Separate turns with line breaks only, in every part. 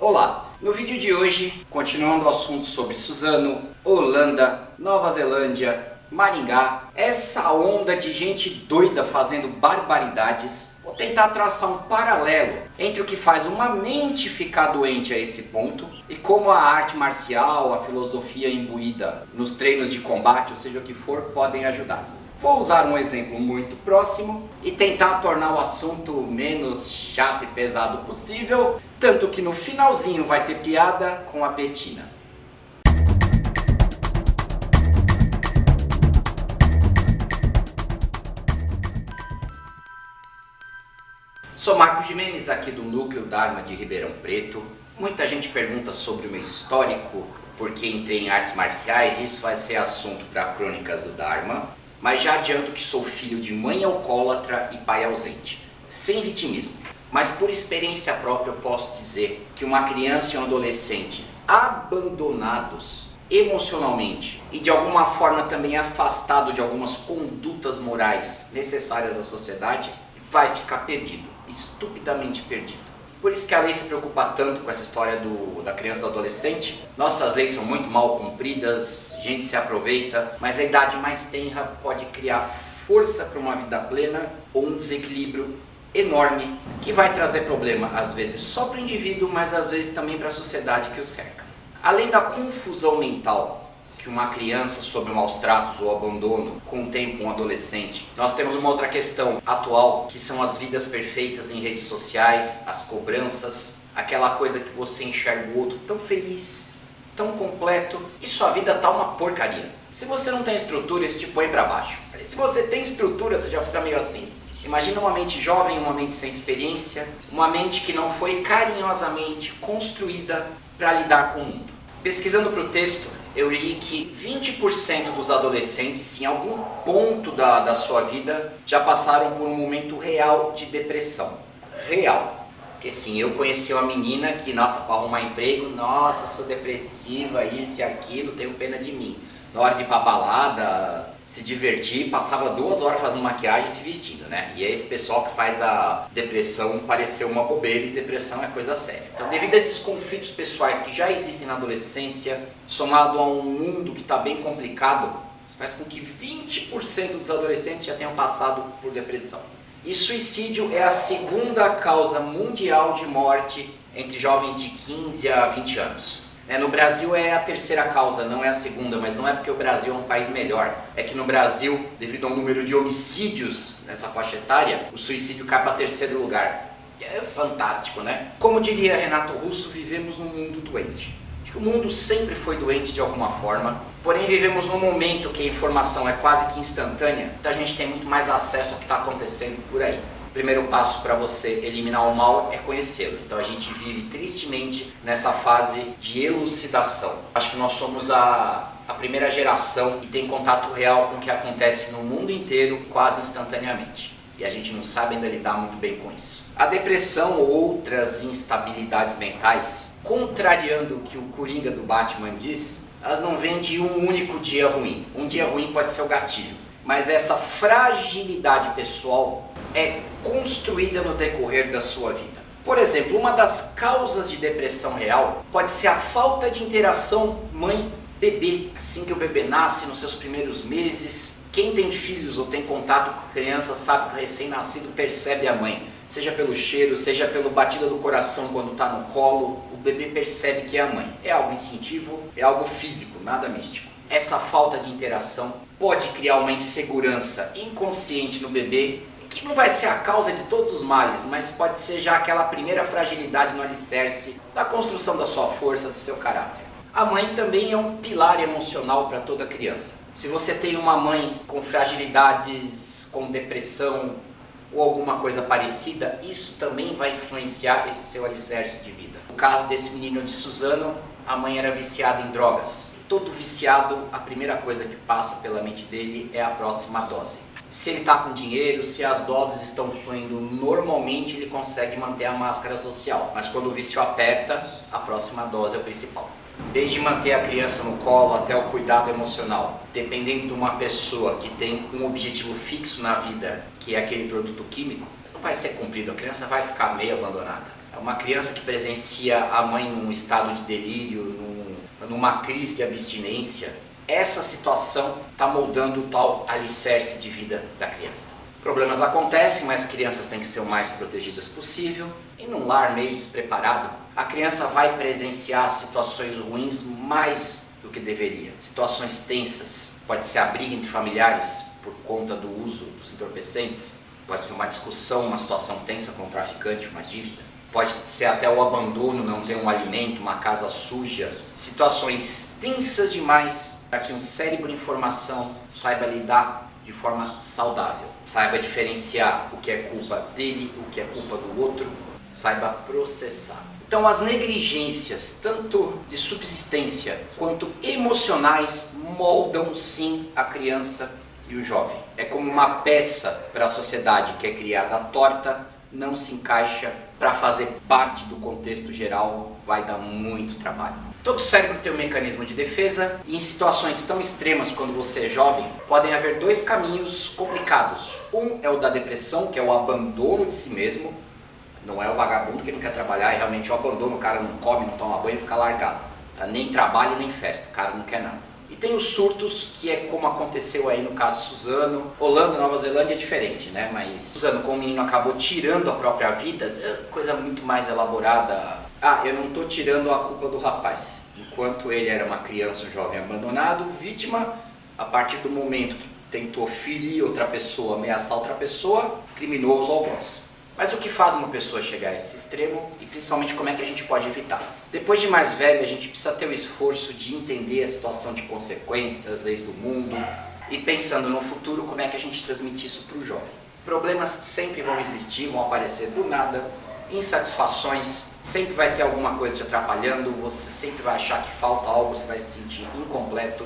Olá! No vídeo de hoje, continuando o assunto sobre Suzano, Holanda, Nova Zelândia, Maringá, essa onda de gente doida fazendo barbaridades, vou tentar traçar um paralelo entre o que faz uma mente ficar doente a esse ponto e como a arte marcial, a filosofia imbuída nos treinos de combate, ou seja o que for, podem ajudar. Vou usar um exemplo muito próximo e tentar tornar o assunto menos chato e pesado possível, tanto que no finalzinho vai ter piada com a Betina. Sou Marcos Gimenez, aqui do Núcleo Dharma de Ribeirão Preto. Muita gente pergunta sobre o meu histórico, porque entrei em artes marciais, isso vai ser assunto para Crônicas do Dharma. Mas já adianto que sou filho de mãe alcoólatra e pai ausente, sem vitimismo. Mas por experiência própria eu posso dizer que uma criança e um adolescente abandonados emocionalmente e de alguma forma também afastado de algumas condutas morais necessárias à sociedade, vai ficar perdido, estupidamente perdido. Por isso que a lei se preocupa tanto com essa história da criança e do adolescente. Nossas leis são muito mal cumpridas, gente se aproveita, mas a idade mais tenra pode criar força para uma vida plena ou um desequilíbrio enorme que vai trazer problema, às vezes só para o indivíduo, mas às vezes também para a sociedade que o cerca. Além da confusão mental que uma criança sob maus tratos ou abandono, com o tempo um adolescente, nós temos uma outra questão atual, que são as vidas perfeitas em redes sociais, as cobranças, aquela coisa que você enxerga o outro tão feliz, tão completo, e sua vida tá uma porcaria. Se você não tem estrutura, isso te põe para baixo. Se você tem estrutura, você já fica meio assim. Imagina uma mente jovem, uma mente sem experiência, uma mente que não foi carinhosamente construída para lidar com o mundo. Pesquisando para o texto, eu li que 20% dos adolescentes, em algum ponto da sua vida, já passaram por um momento real de depressão. Real. Porque sim, eu conheci uma menina que, nossa, para arrumar emprego, nossa, sou depressiva, isso e aquilo, tenho pena de mim. Na hora de ir pra balada, se divertir, passava 2 horas fazendo maquiagem e se vestindo, né? E é esse pessoal que faz a depressão parecer uma bobeira, e depressão é coisa séria. Então, devido a esses conflitos pessoais que já existem na adolescência, somado a um mundo que está bem complicado, faz com que 20% dos adolescentes já tenham passado por depressão. E suicídio é a segunda causa mundial de morte entre jovens de 15 a 20 anos. No Brasil é a terceira causa, não é a segunda, mas não é porque o Brasil é um país melhor. É que no Brasil, devido ao número de homicídios nessa faixa etária, o suicídio cai para terceiro lugar. É fantástico, né? Como diria Renato Russo, vivemos num mundo doente. Acho que o mundo sempre foi doente de alguma forma, porém vivemos num momento que a informação é quase que instantânea, então a gente tem muito mais acesso ao que está acontecendo por aí. O primeiro passo para você eliminar o mal é conhecê-lo. Então a gente vive tristemente nessa fase de elucidação. Acho que nós somos a primeira geração que tem contato real com o que acontece no mundo inteiro quase instantaneamente. E a gente não sabe ainda lidar muito bem com isso. A depressão ou outras instabilidades mentais, contrariando o que o Coringa do Batman diz, elas não vêm de um único dia ruim. Um dia ruim pode ser o gatilho. Mas essa fragilidade pessoal é construída no decorrer da sua vida. Por exemplo, uma das causas de depressão real pode ser a falta de interação mãe-bebê. Assim que o bebê nasce, nos seus primeiros meses, quem tem filhos ou tem contato com criança sabe que o recém-nascido percebe a mãe. Seja pelo cheiro, seja pelo batido do coração quando está no colo, o bebê percebe que é a mãe. É algo instintivo, é algo físico, nada místico. Essa falta de interação pode criar uma insegurança inconsciente no bebê, que não vai ser a causa de todos os males, mas pode ser já aquela primeira fragilidade no alicerce da construção da sua força, do seu caráter. A mãe também é um pilar emocional para toda criança. Se você tem uma mãe com fragilidades, com depressão ou alguma coisa parecida, isso também vai influenciar esse seu alicerce de vida. No caso desse menino de Suzano, a mãe era viciada em drogas. Todo viciado, a primeira coisa que passa pela mente dele é a próxima dose. Se ele está com dinheiro, se as doses estão fluindo normalmente, ele consegue manter a máscara social. Mas quando o vício aperta, a próxima dose é o principal. Desde manter a criança no colo até o cuidado emocional. Dependendo de uma pessoa que tem um objetivo fixo na vida, que é aquele produto químico, não vai ser cumprido, a criança vai ficar meio abandonada. uma criança que presencia a mãe num estado de delírio, numa crise de abstinência, essa situação está moldando o tal alicerce de vida da criança. Problemas acontecem, mas crianças têm que ser o mais protegidas possível. E num lar meio despreparado, a criança vai presenciar situações ruins mais do que deveria. Situações tensas, pode ser a briga entre familiares por conta do uso dos entorpecentes, pode ser uma discussão, uma situação tensa com um traficante, uma dívida. Pode ser até o abandono, não ter um alimento, uma casa suja. Situações tensas demais para que um cérebro em formação saiba lidar de forma saudável. Saiba diferenciar o que é culpa dele, o que é culpa do outro. Saiba processar. Então as negligências, tanto de subsistência quanto emocionais, moldam sim a criança e o jovem. É como uma peça para a sociedade que é criada torta, não se encaixa. Para fazer parte do contexto geral vai dar muito trabalho. Todo cérebro tem um mecanismo de defesa e em situações tão extremas quando você é jovem, podem haver dois caminhos complicados. Um é o da depressão, que é o abandono de si mesmo. Não é o vagabundo que não quer trabalhar, é realmente o abandono, o cara não come, não toma banho e fica largado. Tá? Nem trabalho, nem festa, o cara não quer nada. E tem os surtos, que é como aconteceu aí no caso Suzano. Holanda, Nova Zelândia é diferente, né? Mas Suzano, como o menino acabou tirando a própria vida, coisa muito mais elaborada. Eu não estou tirando a culpa do rapaz. Enquanto ele era uma criança, um jovem abandonado, vítima, a partir do momento que tentou ferir outra pessoa, ameaçar outra pessoa, criminoso algoz. Mas o que faz uma pessoa chegar a esse extremo e principalmente como é que a gente pode evitar? Depois de mais velho, a gente precisa ter o esforço de entender a situação de consequências, leis do mundo e pensando no futuro, como é que a gente transmite isso para o jovem. Problemas sempre vão existir, vão aparecer do nada, insatisfações, sempre vai ter alguma coisa te atrapalhando, você sempre vai achar que falta algo, você vai se sentir incompleto.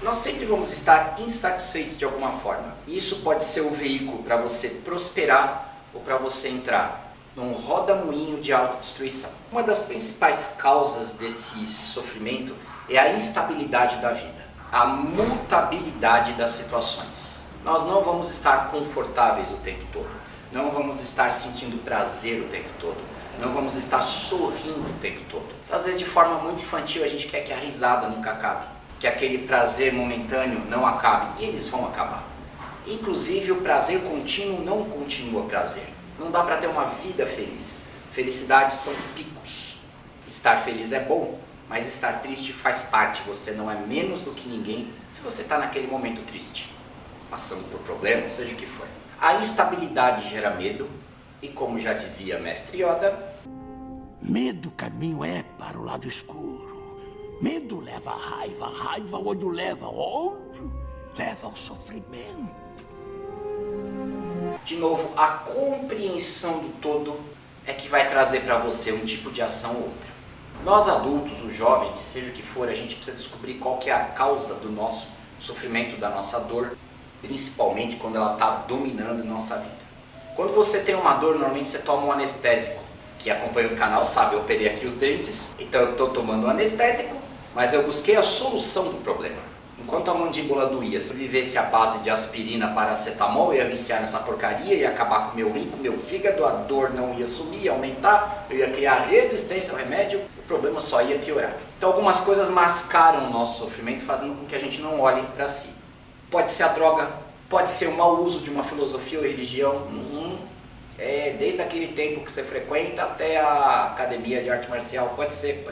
Nós sempre vamos estar insatisfeitos de alguma forma. E isso pode ser o veículo para você prosperar ou para você entrar num roda-moinho de autodestruição. Uma das principais causas desse sofrimento é a instabilidade da vida, a mutabilidade das situações. Nós não vamos estar confortáveis o tempo todo, não vamos estar sentindo prazer o tempo todo, não vamos estar sorrindo o tempo todo. Às vezes de forma muito infantil a gente quer que a risada nunca acabe, que aquele prazer momentâneo não acabe, e eles vão acabar. Inclusive o prazer contínuo não continua prazer. Não dá para ter uma vida feliz. Felicidade são picos. Estar feliz é bom, mas estar triste faz parte. Você não é menos do que ninguém se você está naquele momento triste, passando por problemas, seja o que for. A instabilidade gera medo e, como já dizia mestre Yoda,
medo caminho é para o lado escuro. Medo leva a raiva onde leva ódio, leva ao sofrimento.
De novo, a compreensão do todo é que vai trazer para você um tipo de ação ou outra. Nós adultos, os jovens, seja o que for, a gente precisa descobrir qual que é a causa do nosso sofrimento, da nossa dor, principalmente quando ela está dominando nossa vida. Quando você tem uma dor, normalmente você toma um anestésico. Quem acompanha o canal sabe, eu operei aqui os dentes, então eu estou tomando um anestésico, mas eu busquei a solução do problema. Enquanto a mandíbula doía, se eu vivesse à base de aspirina, paracetamol, eu ia viciar nessa porcaria, ia acabar com o meu rim, com o meu fígado, a dor não ia sumir, ia aumentar, eu ia criar resistência ao remédio, o problema só ia piorar. Então algumas coisas mascaram o nosso sofrimento, fazendo com que a gente não olhe para si. Pode ser a droga, pode ser o mau uso de uma filosofia ou religião, desde aquele tempo que você frequenta até a academia de arte marcial, pode ser.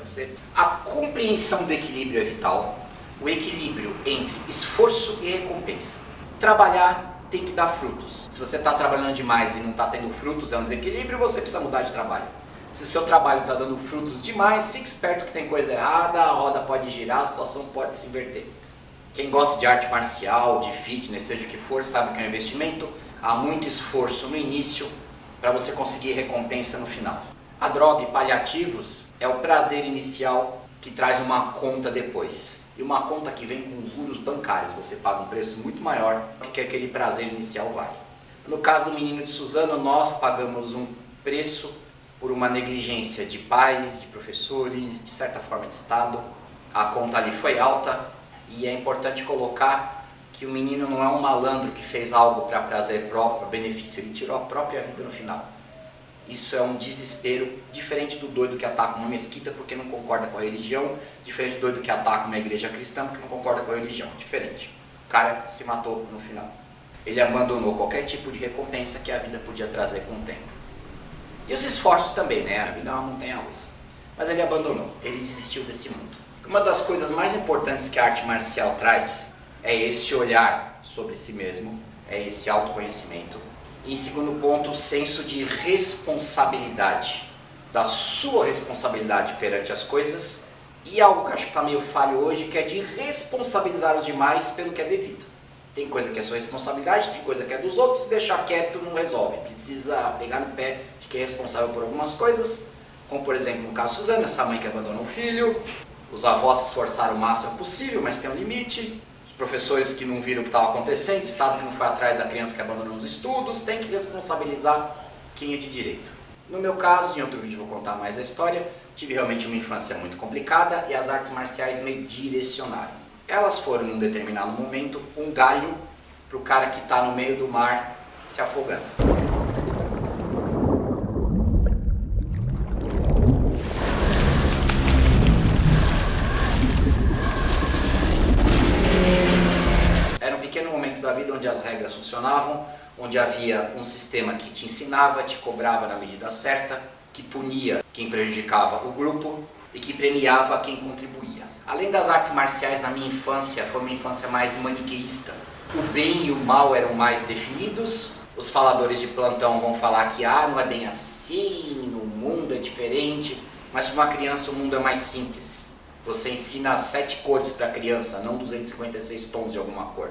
A compreensão do equilíbrio é vital. O equilíbrio entre esforço e recompensa. Trabalhar tem que dar frutos. Se você está trabalhando demais e não está tendo frutos, é um desequilíbrio, você precisa mudar de trabalho. Se o seu trabalho está dando frutos demais, fique esperto que tem coisa errada, a roda pode girar, a situação pode se inverter. Quem gosta de arte marcial, de fitness, seja o que for, sabe que é um investimento. Há muito esforço no início para você conseguir recompensa no final. A droga e paliativos é o prazer inicial que traz uma conta depois. E uma conta que vem com juros bancários, você paga um preço muito maior do que aquele prazer inicial vale. No caso do menino de Suzano, nós pagamos um preço por uma negligência de pais, de professores, de certa forma de Estado. A conta ali foi alta e é importante colocar que o menino não é um malandro que fez algo para prazer próprio, benefício, ele tirou a própria vida no final. Isso é um desespero, diferente do doido que ataca uma mesquita porque não concorda com a religião, diferente do doido que ataca uma igreja cristã porque não concorda com a religião, diferente. O cara se matou no final. Ele abandonou qualquer tipo de recompensa que a vida podia trazer com o tempo. E os esforços também, né? A vida é uma montanha-russa. Mas ele abandonou, ele desistiu desse mundo. Uma das coisas mais importantes que a arte marcial traz é esse olhar sobre si mesmo, é esse autoconhecimento. E em segundo ponto, o senso de responsabilidade, da sua responsabilidade perante as coisas, e algo que eu acho que está meio falho hoje, que é de responsabilizar os demais pelo que é devido. Tem coisa que é sua responsabilidade, tem coisa que é dos outros, deixar quieto não resolve. Precisa pegar no pé de quem é responsável por algumas coisas, como por exemplo no caso Suzana, essa mãe que abandonou o filho, os avós se esforçaram o máximo possível, mas tem um limite. Professores que não viram o que estava acontecendo, o Estado que não foi atrás da criança que abandonou os estudos, tem que responsabilizar quem é de direito. No meu caso, em outro vídeo vou contar mais a história, tive realmente uma infância muito complicada e as artes marciais me direcionaram. Elas foram, num determinado momento, um galho para o cara que está no meio do mar se afogando. Da vida onde as regras funcionavam, onde havia um sistema que te ensinava, te cobrava na medida certa, que punia quem prejudicava o grupo e que premiava quem contribuía. Além das artes marciais, na minha infância, foi uma infância mais maniqueísta. O bem e o mal eram mais definidos, os faladores de plantão vão falar que não é bem assim, o mundo é diferente, mas para uma criança o mundo é mais simples. Você ensina 7 cores para a criança, não 256 tons de alguma cor.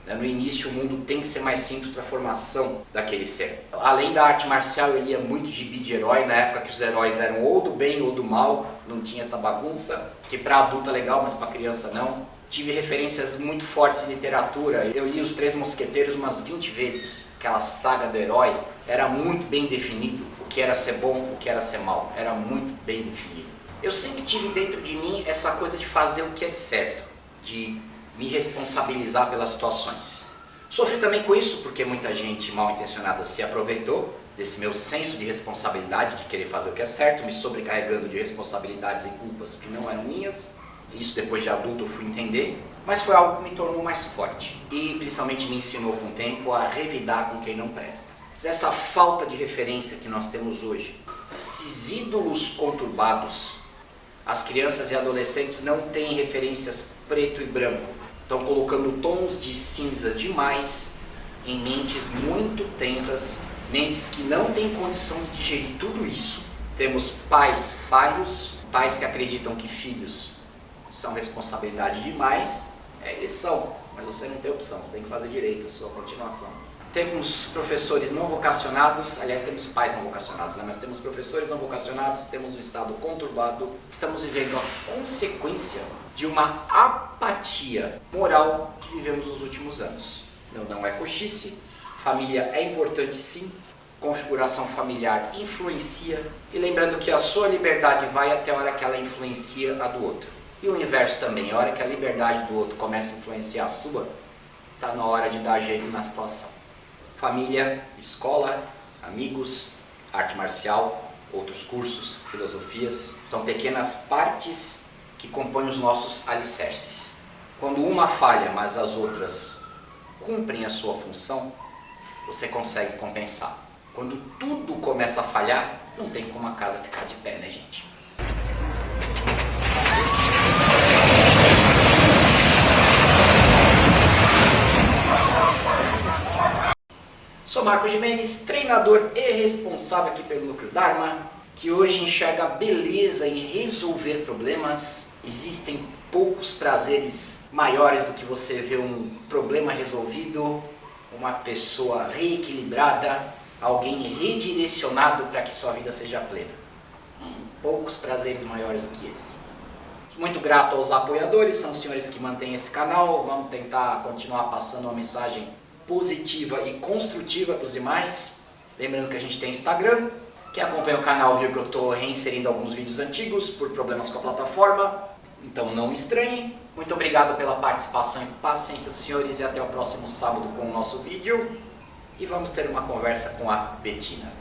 No início o mundo tem que ser mais simples para a formação daquele ser. Além da arte marcial, eu lia muito gibi de herói, na época que os heróis eram ou do bem ou do mal, não tinha essa bagunça, que para adulto é legal, mas para criança não. Tive referências muito fortes em literatura, eu li Os Três Mosqueteiros umas 20 vezes, aquela saga do herói, era muito bem definido o que era ser bom, o que era ser mal, era muito bem definido. Eu sempre tive dentro de mim essa coisa de fazer o que é certo, de me responsabilizar pelas situações. Sofri também com isso, porque muita gente mal intencionada se aproveitou desse meu senso de responsabilidade, de querer fazer o que é certo, me sobrecarregando de responsabilidades e culpas que não eram minhas. Isso depois de adulto eu fui entender, mas foi algo que me tornou mais forte e principalmente me ensinou com o tempo a revidar com quem não presta. Essa falta de referência que nós temos hoje, esses ídolos conturbados, as crianças e adolescentes não têm referências preto e branco. Estão colocando tons de cinza demais em mentes muito tenras, mentes que não têm condição de digerir tudo isso. Temos pais falhos, pais que acreditam que filhos são responsabilidade demais. Eles são, mas você não tem opção, você tem que fazer direito a sua continuação. Temos professores não vocacionados, aliás temos pais não vocacionados, né? Mas temos professores não vocacionados, temos um estado conturbado. Estamos vivendo a consequência de uma apatia moral que vivemos nos últimos anos. Não é cochice, família é importante sim, configuração familiar influencia, e lembrando que a sua liberdade vai até a hora que ela influencia a do outro. E o inverso também, a hora que a liberdade do outro começa a influenciar a sua, está na hora de dar jeito na situação. Família, escola, amigos, arte marcial, outros cursos, filosofias, são pequenas partes que compõem os nossos alicerces. Quando uma falha, mas as outras cumprem a sua função, você consegue compensar. Quando tudo começa a falhar, não tem como a casa ficar de pé, né, gente? Sou Marco Gimenez, treinador e responsável aqui pelo Núcleo Dharma, que hoje enxerga a beleza em resolver problemas. Existem poucos prazeres maiores do que você ver um problema resolvido, uma pessoa reequilibrada, alguém redirecionado para que sua vida seja plena. Poucos prazeres maiores do que esse. Muito grato aos apoiadores, são os senhores que mantêm esse canal. Vamos tentar continuar passando uma mensagem positiva e construtiva para os demais. Lembrando que a gente tem Instagram. Quem acompanha o canal viu que eu estou reinserindo alguns vídeos antigos por problemas com a plataforma, então não me estranhem. Muito obrigado pela participação e paciência dos senhores, e até o próximo sábado com o nosso vídeo. E vamos ter uma conversa com a Betina.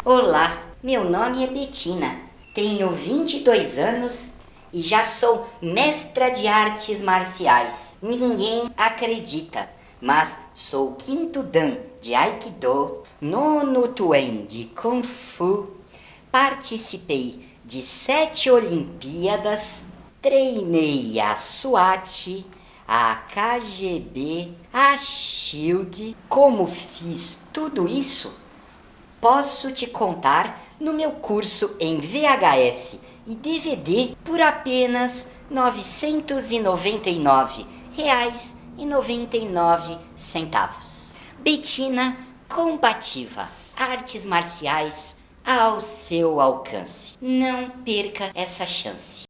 Olá, meu nome é Betina, tenho 22 anos e já sou mestra de artes marciais. Ninguém acredita, mas sou quinto dan de Aikido, nono Tuen de Kung Fu, participei de 7 Olimpíadas, treinei a SWAT, a KGB, a SHIELD. Como fiz tudo isso? Posso te contar no meu curso em VHS e DVD por apenas R$ 999,99. Betina Combativa, artes marciais ao seu alcance. Não perca essa chance.